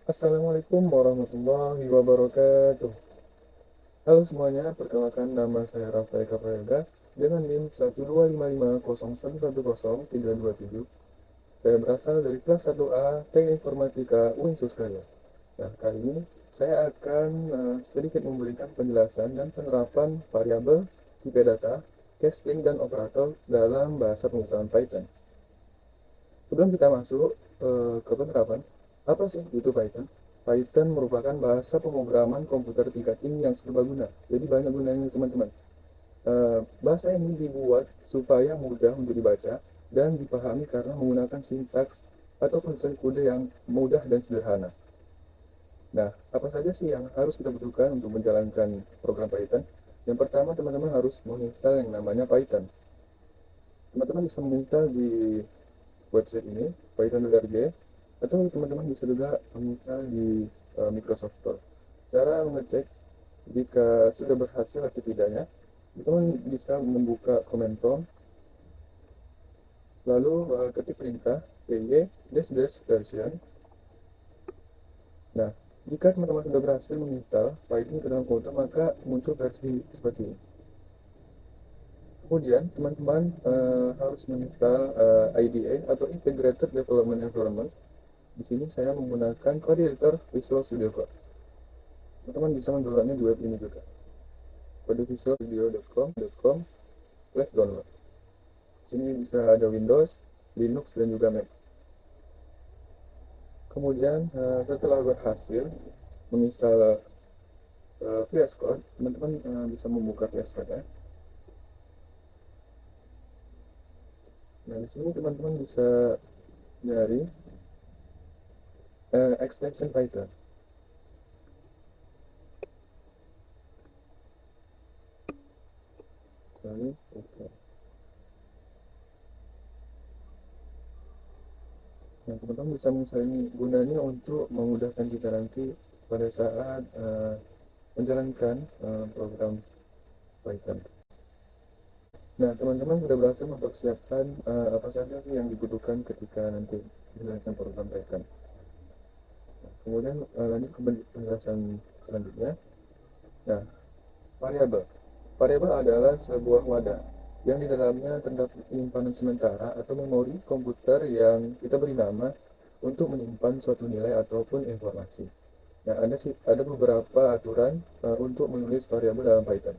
Assalamualaikum warahmatullahi wabarakatuh. Halo semuanya, perkenalkan nama saya Rafael Kaprayoga dengan NIM 12550110327. Saya berasal dari kelas 1A Teknik Informatika Unsur Kaya. Nah, kali ini saya akan sedikit memberikan penjelasan dan penerapan variabel, tipe data, casting, dan operator dalam bahasa pemrograman Python. Sebelum kita masuk ke penerapan, apa sih itu Python? Python merupakan bahasa pemrograman komputer tingkat tinggi yang serbaguna. Jadi banyak gunanya teman-teman. Bahasa ini dibuat supaya mudah untuk dibaca dan dipahami karena menggunakan sintaks atau penulisan kode yang mudah dan sederhana. Nah, apa saja sih yang harus kita butuhkan untuk menjalankan program Python? Yang pertama, teman-teman harus menginstal yang namanya Python. Teman-teman bisa menginstal di website ini, python.org, atau teman-teman bisa juga menginstal di Microsoft Store. Cara mengecek jika sudah berhasil atau tidaknya, teman bisa membuka command prompt, lalu ketik perintah py-version. Nah, jika teman-teman sudah berhasil menginstal Python ke dalam komputer, maka muncul versi seperti ini. Kemudian teman-teman harus menginstal IDE atau Integrated Development Environment. Di sini saya menggunakan code editor Visual Studio Code. Teman-teman bisa mendownloadnya di web ini juga. Kode visualstudio.com/download. Di sini bisa ada Windows, Linux, dan juga Mac. Kemudian setelah berhasil menginstal VS Code, teman-teman bisa membuka VS Code ya. Nah, di sini teman-teman bisa nyari extension Python. Sorry, okay. Nah, teman-teman bisa misalnya gunanya untuk memudahkan kita nanti pada saat menjalankan program Python. Nah, teman-teman sudah berhasil mempersiapkan apa saja sih yang dibutuhkan ketika nanti menjalankan program Python. Nah, kemudian lanjut ke penjelasan selanjutnya. Nah, variabel. Variabel adalah sebuah wadah yang di dalamnya terdapat penyimpanan sementara atau memori komputer yang kita beri nama untuk menyimpan suatu nilai ataupun informasi. Nah, ada beberapa aturan untuk menulis variabel dalam Python.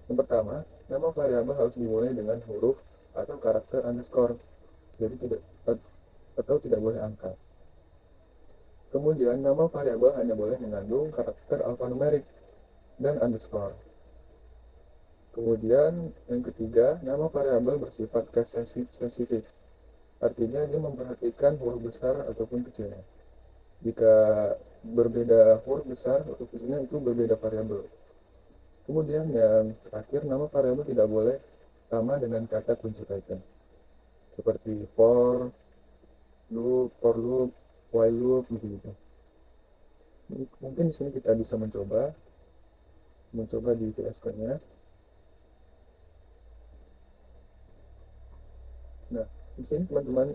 Yang pertama, nama variabel harus dimulai dengan huruf atau karakter underscore, jadi tidak boleh angka. Kemudian, nama variabel hanya boleh mengandung karakter alfanumerik dan underscore. Kemudian, yang ketiga, nama variabel bersifat case sensitif. Artinya dia memperhatikan huruf besar ataupun kecilnya. Jika berbeda huruf besar atau kecilnya itu berbeda variabel. Kemudian yang terakhir, nama variabel tidak boleh sama dengan kata kunci Python. Seperti for loop, while loop, gitu. Mungkin di sini kita bisa mencoba di VS Code-nya. Nah, di sini teman-teman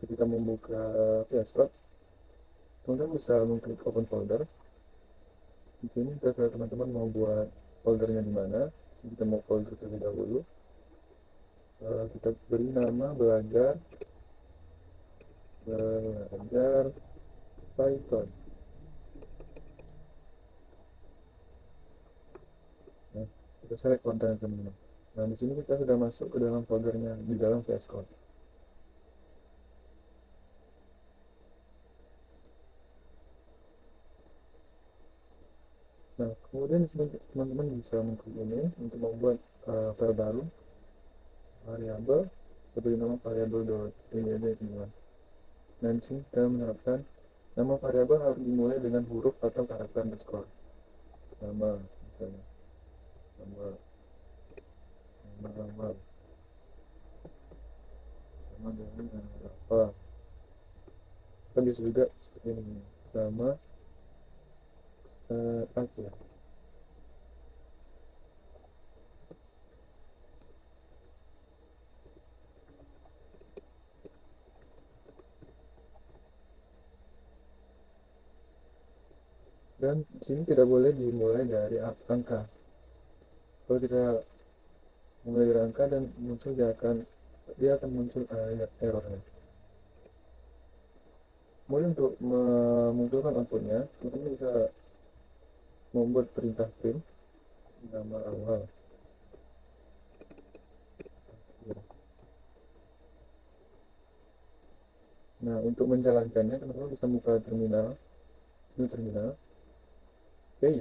ketika membuka VS Code, teman-teman bisa mengklik open folder. Di sini terserah teman-teman mau buat foldernya di mana. Kita mau folder terlebih dahulu. Kita beri nama belajar Python. Nah, kita select konten teman-teman. Nah, di sini kita sudah masuk ke dalam foldernya di dalam VS Code. Nah, kemudian di sini teman-teman bisa mengklik ini untuk membuat file baru, variabel, beri nama variabel.pyd teman-teman. Nah, di sini kita menerapkan nama variabel harus dimulai dengan huruf atau karakter underscore. Nama, misalnya, nama, nama, sama dengan berapa. Kita bisa juga seperti ini, nama, apa ya. Dan di sini tidak boleh dimulai dari angka. Kalau kita mulai dari angka dan muncul dia akan muncul errornya. Kemudian untuk memunculkan outputnya, kita bisa membuat perintah print nama awal. Nah, untuk menjalankannya, teman-teman bisa buka terminal, new terminal, py,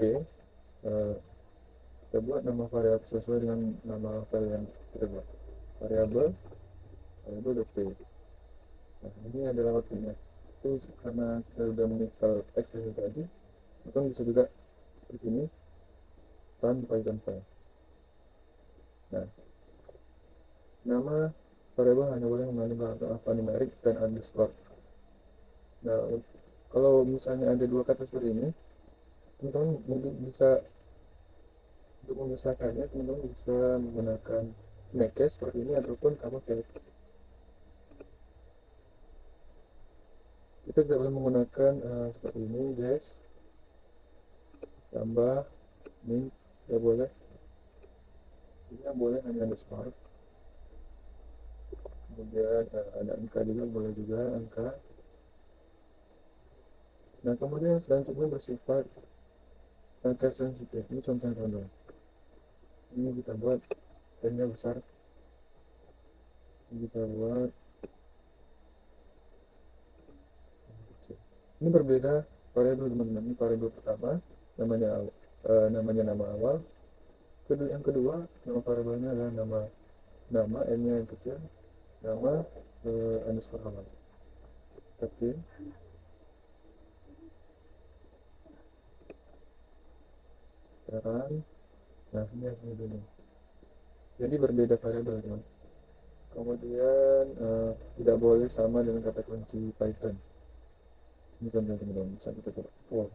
kita buat nama variabel sesuai dengan nama file yang kita buat. Variabel p. Nah, ini adalah outputnya. Itu karena kita sudah menginstal extension tadi, teman bisa juga di sini run Python file. Nah, nama variabel hanya boleh mengandung alfanumerik dan underscore. Nah, kalau misalnya ada dua kata seperti ini, teman-teman mungkin bisa untuk memisahkannya, teman-teman bisa menggunakan snake case seperti ini ataupun comma case. Kita tidak boleh menggunakan seperti ini, guys. Tambah ini tidak boleh. Ini boleh hanya underscore. Kemudian ada angka juga, boleh juga angka. Nah, kemudian selanjutnya bersifat angka sensitif. Ini contohnya, teman-teman. Ini kita buat n-nya besar. Ini kita buat kecil. Ini berbeda variabel, teman-teman. Ini variabel pertama namanya nama awal. Yang kedua, nama variabelnya adalah nama n-nya yang kecil, nama underscore awal. Tapi sekarang, nah ini hasilnya dulu. Jadi berbeda variabel, teman. Kemudian tidak boleh sama dengan kata kunci Python. Ini contohnya, teman-teman. Bisa kita coba for.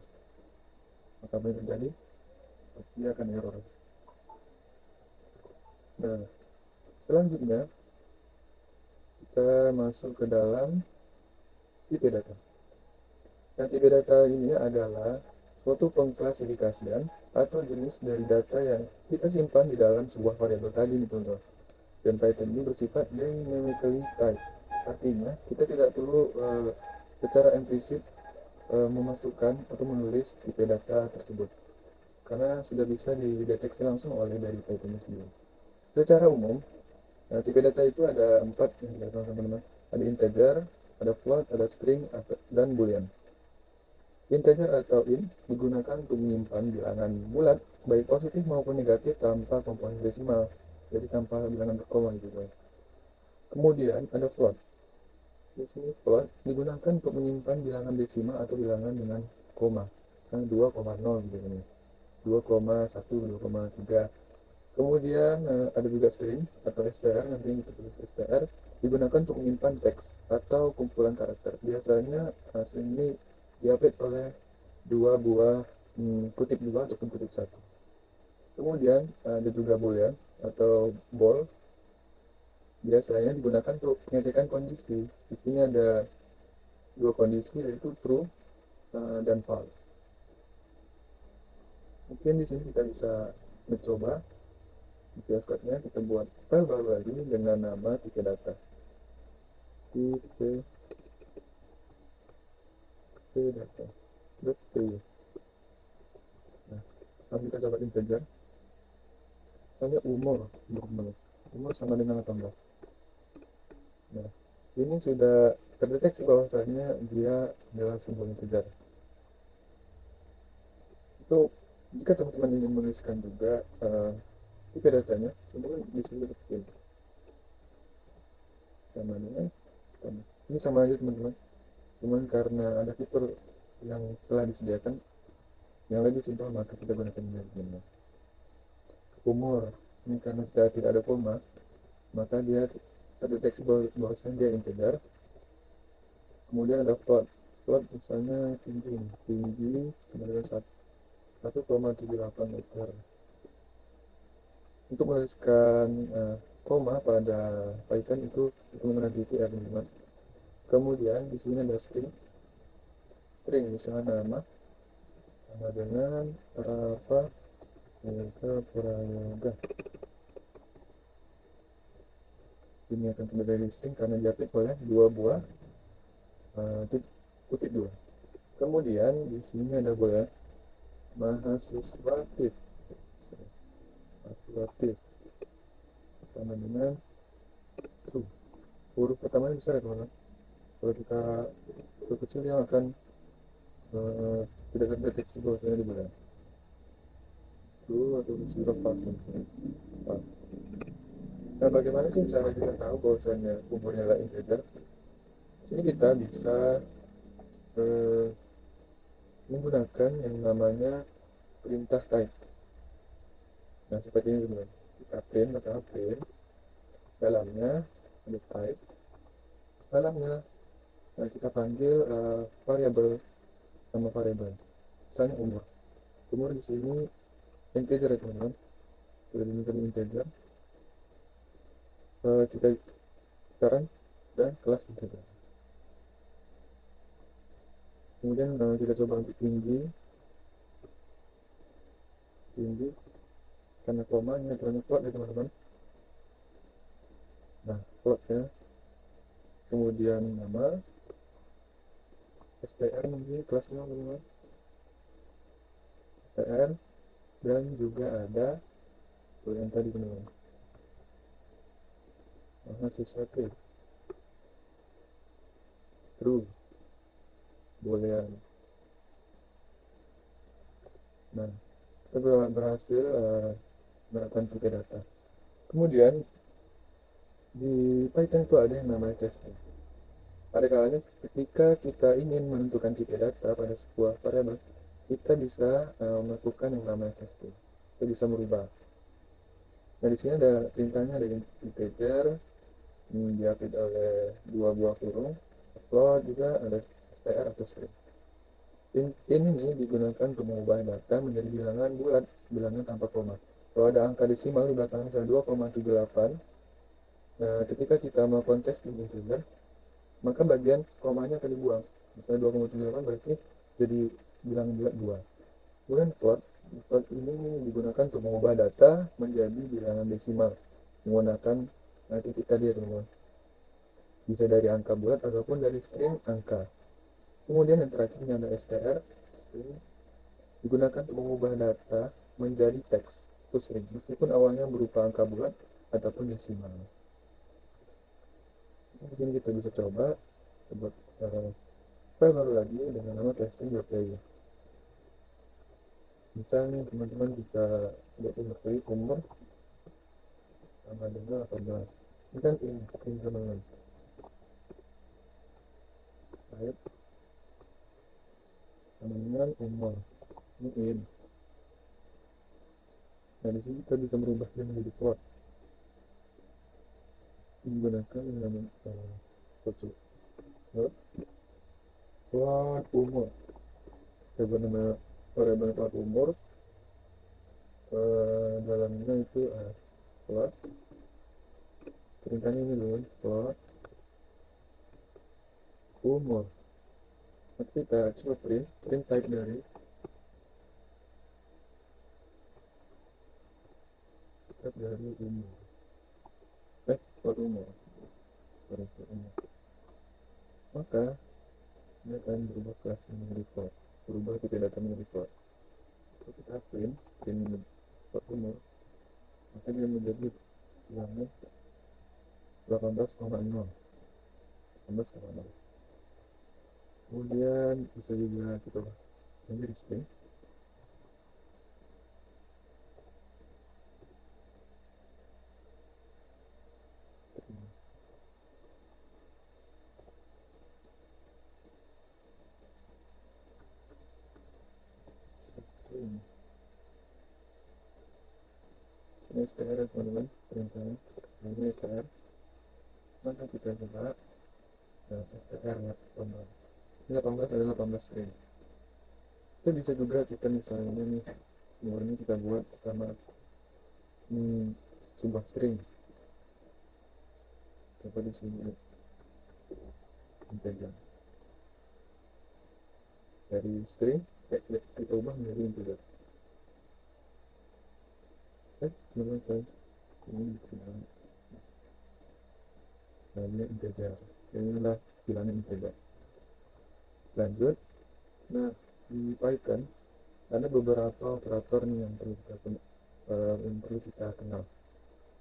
Maka apa yang terjadi? Dia akan error. Nah, selanjutnya kita masuk ke dalam tipe data. Dan tipe data ini adalah suatu pengklasifikasian atau jenis dari data yang kita simpan di dalam sebuah variabel tadi, teman-teman. Dan Python ini bersifat dynamically type. Artinya kita tidak perlu secara implisit memasukkan atau menulis tipe data tersebut, karena sudah bisa dideteksi langsung oleh dari Python sendiri. Secara umum, tipe data itu ada 4 yang dikatakan, teman-teman. Ada integer, ada float, ada string, dan boolean. Integer atau int digunakan untuk menyimpan bilangan bulat, baik positif maupun negatif, tanpa komponen desimal, jadi tanpa bilangan berkoma gitu. Kemudian ada float. Di sini float digunakan untuk menyimpan bilangan desimal atau bilangan dengan koma, misalnya 2,0 gitu ini, 2,1, 2,3. Kemudian ada juga string atau str, nanti kita tulis str, digunakan untuk menyimpan teks atau kumpulan karakter. Biasanya string ini diupdate oleh dua buah kutip dua ataupun kutip satu. Kemudian ada juga boolean atau bool, biasanya digunakan untuk menyatakan kondisi. Di sini ada dua kondisi, yaitu true dan false. Mungkin di sini kita bisa mencoba shortcutnya, kita buat file baru lagi dengan nama tipe data. Tipe data. Nah, kita coba integer. Misalnya umur sama dengan 18. Nah, ini sudah terdeteksi bahwasanya dia adalah sebuah integer. Itu jika teman-teman ingin menuliskan juga tipe datanya, teman-teman bisa ketik sama dengan ini sama aja, teman-teman. Cuman karena ada fitur yang telah disediakan yang lebih simpel, maka kita gunakan ini, teman-teman. Umur ini karena tidak ada koma, maka dia terdeteksi bahwasanya dia integer. Kemudian ada float misalnya tinggi sama dengan 1,78 meter. Untuk menuliskan koma pada Python itu menggunakan DTR, teman-teman. Kemudian di sini ada string misalnya nama sama dengan apa Yoga Purayoga. Ini akan terbuat dari string karena diapit oleh dua buah kutip dua. Kemudian di sini ada boleh mahasiswatif. Mahasiswatif sama dengan true. Huruf pertama besar ya teman-teman. Kalau kita huruf kecil dia akan tidak terdeteksi bahwasanya di bulan. True atau zero false. False. Nah, bagaimana sih cara kita tahu bahwasanya umurnya adalah integer? Sini kita bisa eh, menggunakan yang namanya perintah type. Nah, seperti ini teman-teman. Kita print atau print dalamnya ada type, dalamnya nah, kita panggil variabel, nama variabel misalnya umur. Umur di sini integer ya teman-teman, sudah diminta integer. Kita sekarang dan kelas integer. Kemudian kita coba untuk tinggi karena koma ini aturannya float ya teman-teman. Nah, float ya. Kemudian nama str mungkin kelasnya teman-teman, str, dan juga ada yang tadi teman-teman, mahasiswa true boolean. Nah, kita berhasil menerapkan tiga data. Kemudian di Python itu ada yang namanya testing. Pada kalanya ketika kita ingin menentukan tiga data pada sebuah variabel, kita bisa melakukan yang namanya testing. Kita bisa merubah. Nah, di sini ada perintahnya, ada integer diapit oleh dua buah kurung, float juga ada str atau string. Ini digunakan untuk mengubah data menjadi bilangan bulat, bilangan tanpa koma. Kalau ada angka desimal di belakang misalnya 2,78, nah ketika kita melakukan testing integer, maka bagian komanya akan dibuang. Misalnya 2,78 berarti jadi bilangan bulat 2. Kemudian float ini digunakan untuk mengubah data menjadi bilangan desimal menggunakan titik tadi ya teman-teman. Bisa dari angka bulat ataupun dari string angka. Kemudian yang terakhirnya ada str, string, digunakan untuk mengubah data menjadi teks atau string meskipun awalnya berupa angka bulat ataupun desimal. Di sini kita bisa coba file baru lagi dengan nama testing.py. Misalnya teman-teman kita lihat umur sama dengan 18. Ini kan ini teman-teman. Type sama dengan umur. Ini in. Nah, di sini kita bisa merubahnya menjadi float. Menggunakan yang namanya float umur. Variabel float umur dalamnya itu float. Perintahnya ini dulu, float umur. Nanti kita coba print type dari umur. Float umur. Float umur. Maka ini akan berubah kelas menjadi float, berubah tiga data menjadi float. Kalau kita print float umur, maka dia menjadi bilangan 18,0. Kemudian bisa juga kita menjadi string. Ini str teman-teman, perintahnya ini str. Maka kita coba str 18. Ini 18 adalah 18 string. Kita bisa juga kita misalnya nih nomor ini kita buat sama sebuah string. Coba di sini integer dari string kita ubah menjadi integer. Selesai. Ini bilangan namanya integer. Inilah bilangan integer. Lanjut. Nah, di Python ada beberapa operator nih yang perlu kita kenal.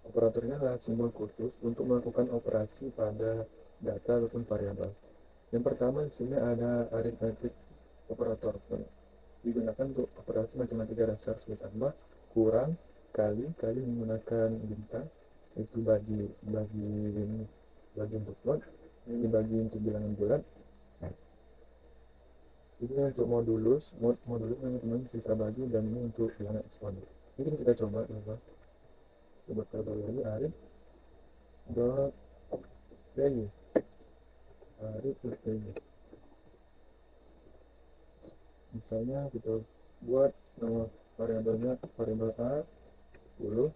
Operatornya adalah simbol khusus untuk melakukan operasi pada data ataupun variabel. Yang pertama di sini ada arithmetic operator, digunakan untuk operasi matematika dasar seperti tambah, kurang, kali menggunakan bintang, itu bagi untuk float, ini dibagi untuk bilangan bulat. Ini untuk modulus teman-teman sisa bagi, dan ini untuk bilangan eksponen. Mungkin kita coba lagi arith dot value misalnya kita buat nama variabelnya variabel A 10,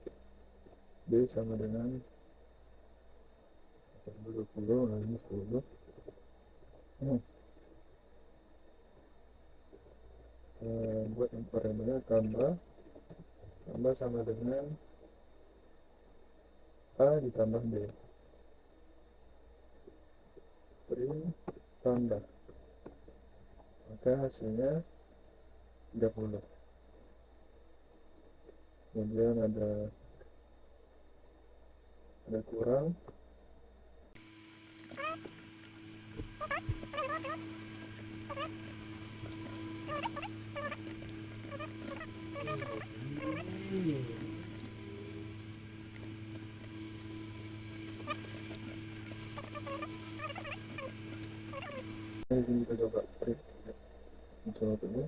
B sama dengan 20, nah ini 10. Buat variabelnya tambah sama dengan A ditambah B, print tambah, maka hasilnya 30. Kemudian ada kurang, ini kita coba print contohnya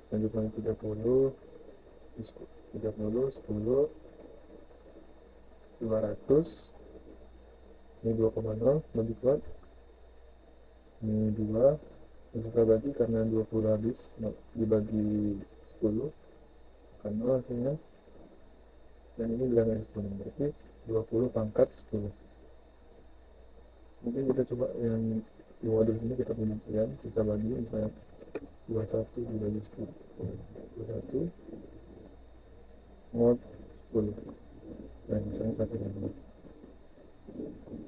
lanjutan 30, 10, 200, ini 2,0 bagi kuat, ini 2, sisa bagi karena 20 habis dibagi 10 kan 0 hasilnya, dan ini bilangan eksponen berarti 20 pangkat 10. Mungkin kita coba yang di modul sini kita pembuktian sisa bagi, misalnya 21 dibagi 10, 21 mod 10, dan misalnya 1.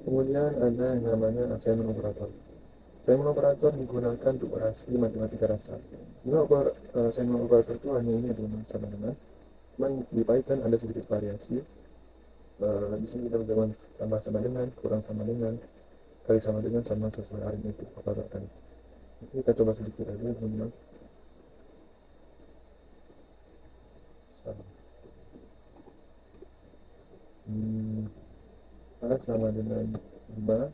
Kemudian ada yang namanya assignment operator. Assignment operator digunakan untuk operasi matematika dasar. Assignment operator itu hanya ini teman sama dengan, cuman di Python ada sedikit variasi. Di sini kita bisa tambah sama dengan, kurang sama dengan, kali sama dengan, sama sesuai aritmetik operator tadi. Kita coba sedikit aja teman-teman. A sama dengan 5,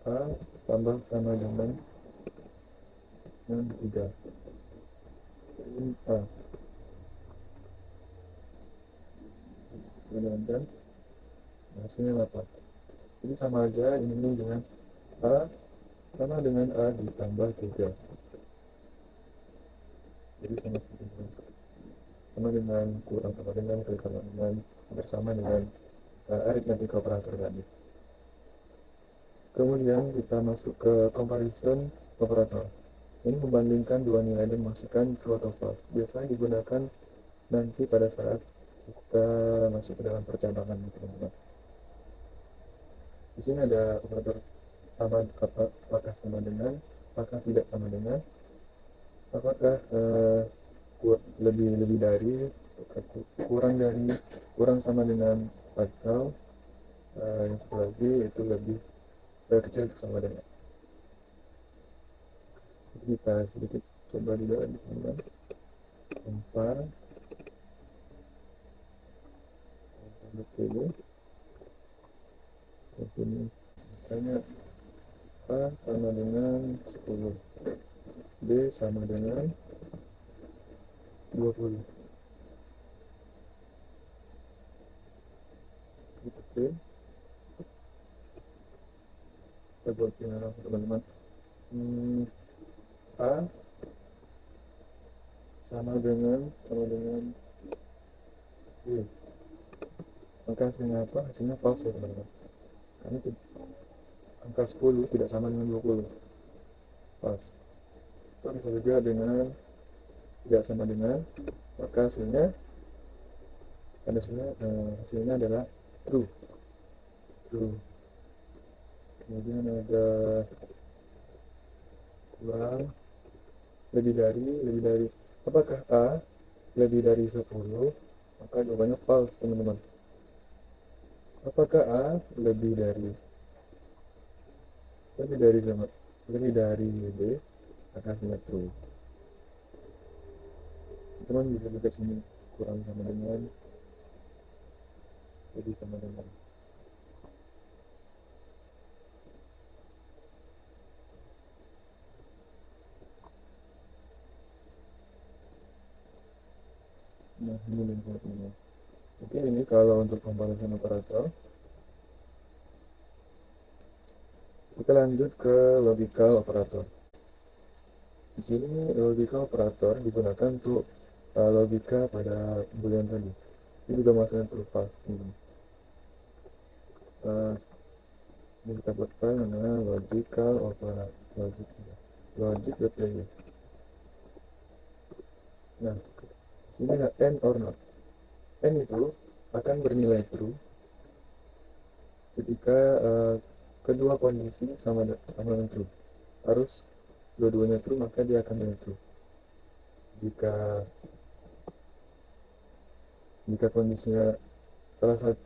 A tambah sama dengan 3, ini A, dan hasilnya 8. Jadi sama aja ini dengan A sama dengan A ditambah 3, jadi sama seperti ini, sama dengan, kurang sama dengan, kali sama dengan, bersama dengan aritmetik operator tadi. Kemudian kita masuk ke comparison operator. Ini membandingkan dua nilai dan memasukkan true atau false. Biasanya digunakan nanti pada saat kita masuk ke dalam percabangan, teman-teman. Di sini ada operator sama, apakah sama dengan, apakah tidak sama dengan, apakah lebih dari, kurang dari, kurang sama dengan, atau yang satu lagi itu lebih kecil sama dengan. Kita sedikit coba di dalam di sini, compare dulu di sini, misalnya A sama dengan 10, B sama dengan 20. Oke, kita buat yang teman-teman. A sama dengan B, maka hasilnya apa? Hasilnya false ya teman-teman, karena angka 10 tidak sama dengan 20, false. atau bisa juga dengan tidak sama dengan, maka hasilnya adalah true. True. Kemudian ada kurang, lebih dari. Apakah A lebih dari 10? Maka jawabannya false, teman-teman. Apakah A lebih dari sama lebih dari B? Maka hasilnya true. Teman bisa juga sini kurang sama dengan, lebih sama dengan. Nah, ini lingkungannya. Oke, ini kalau untuk comparison operator. Kita lanjut ke logical operator. Di sini logical operator digunakan untuk logika pada boolean tadi. Ini juga masalah true false. Ini kita buat file namanya logical operator. Logic.py. Nah, sini ada n or not. N itu akan bernilai true ketika kedua kondisi sama dengan true. Harus dua-duanya true, maka dia akan menjadi true. Jika kondisinya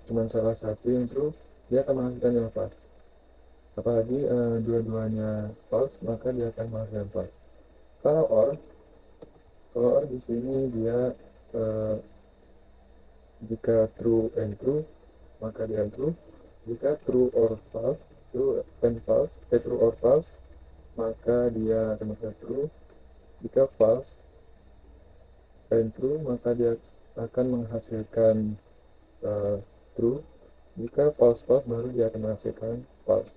cuma salah satu yang true, dia akan menghasilkan yang false. Apalagi dua-duanya false, maka dia akan menghasilkan false. Kalau or di sini dia jika true and true, maka dia true. Jika true or false, true or false, maka dia akan menghasilkan true. Jika false and true, maka dia akan menghasilkan true. Jika false baru dia akan menghasilkan false.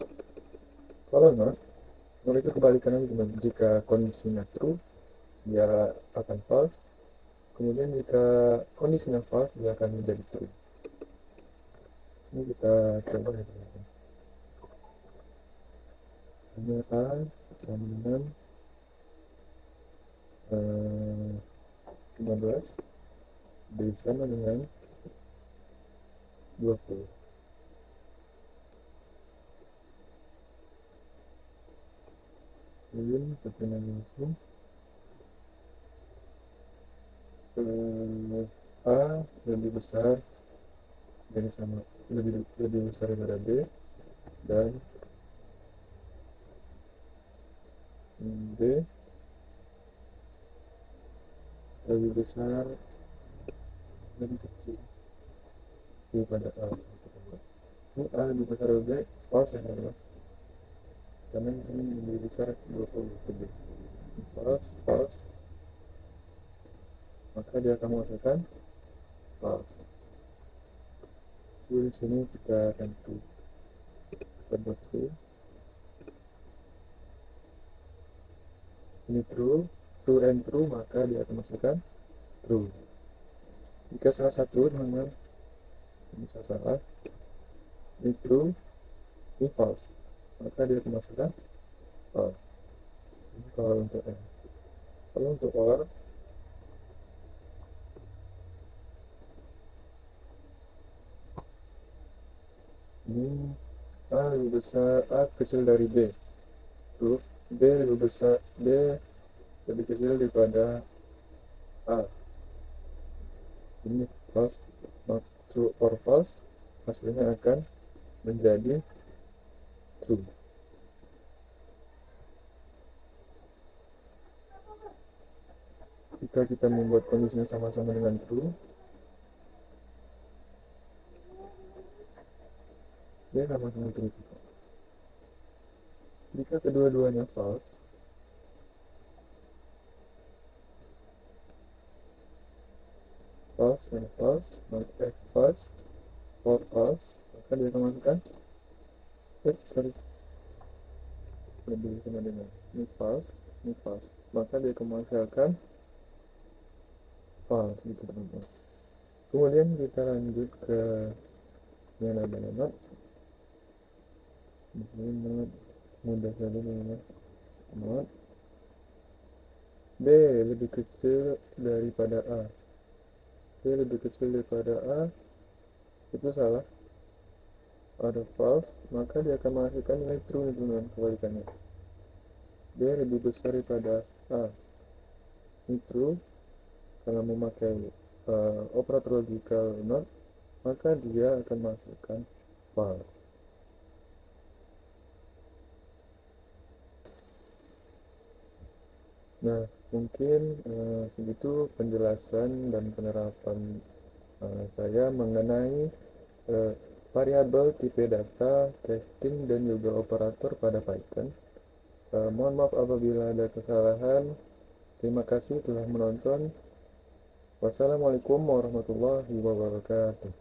Kalau not itu kebalikannya. Jika kondisinya true, dia akan false. Kemudian jika kondisinya false, dia akan menjadi true. Ini kita coba ya teman-teman. Ini A sama dengan 15, B sama dengan 20. Kemudian pertemuan langsung A lebih besar dari sama lebih besar daripada B, dan B lebih besar lebih kecil daripada A. Ini A lebih besar dari B, false ya teman-teman, karena di sini lebih besar 20 lebih. False, maka dia akan menghasilkan false. Di sini kita akan true. Kita buat true. Ini true and true, maka dia akan masukkan true. Jika salah satu teman-teman bisa salah, ini true, ini false, maka dia akan masukkan false. Ini kalau untuk n. Kalau untuk or, ini A lebih besar, A kecil dari B, true. B lebih kecil daripada A, ini false. True or false, hasilnya akan menjadi true. Jika kita membuat kondisinya sama-sama dengan true, dia sama-sama true. Jika kedua-duanya false, and false, maka false or false, maka dia akan masukkan lebih sama dengan ini false, maka dia akan menghasilkan false gitu teman-teman. Kemudian kita lanjut ke yang namanya not. Di sini not mudah sekali namanya not. B lebih kecil daripada A. B lebih kecil daripada A, itu salah. Ada false, maka dia akan menghasilkan nilai true dengan kebalikannya. B lebih besar daripada A, ini true. Kalau memakai operator logical not, maka dia akan menghasilkan false. Nah, mungkin segitu penjelasan dan penerapan saya mengenai variabel, tipe data, testing, dan juga operator pada Python. Mohon maaf apabila ada kesalahan. Terima kasih telah menonton. Wassalamualaikum warahmatullahi wabarakatuh.